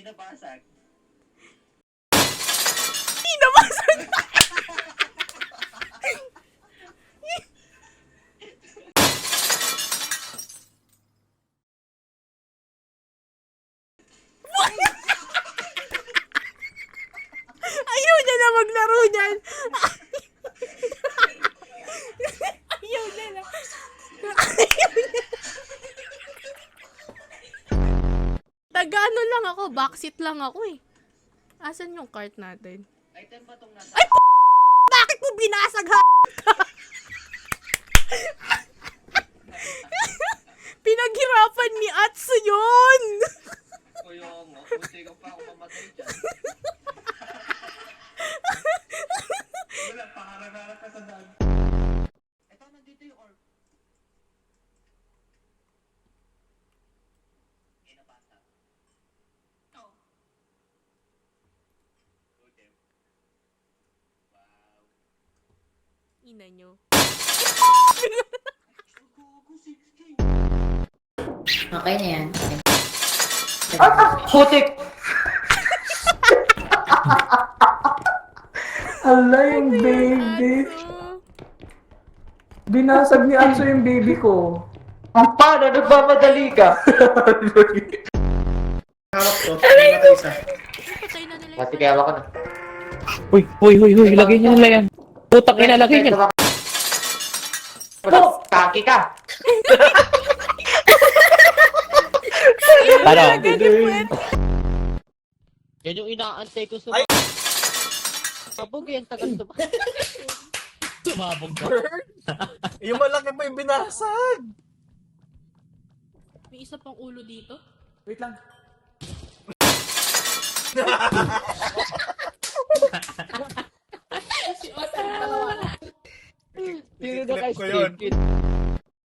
nabasag. Nabasag! Ayaw niya na maglaro dyan. Ayaw niya na. Tagano lang ako, backseat lang ako eh. Asan yung cart natin? Item ba tong nasa? Ay, bakit mo binasag ha? Pinaghirapan ni Atsu yun! Kuya mo, puti ka pa ako mamatay dyan. Wala, paharap-harap ka sa daan. Ito, nandito yung orb. Nabasag. Oo. Okay. Wow. Ina nyo. Okay na yan. Putik! Hala yung baby. Atsu. Binasag ni Anso yung baby ko. Ang paano? Nagmamadali ka. Harap ko, namatay isa. Patay na nila Sige, hawa ko na. Huy, lagay niyo nila yan. Putang ina, lagay niyo. Kaki ka! Ano? Yan yung inaantay ko sa... Sabog yan, tagal to ba? Sumabog ka. Yung malaki pa yung binasag. May isa pang ulo dito. Wait lang. Si Otto yung dalawa. Sino Clip ko yun. naka-skate?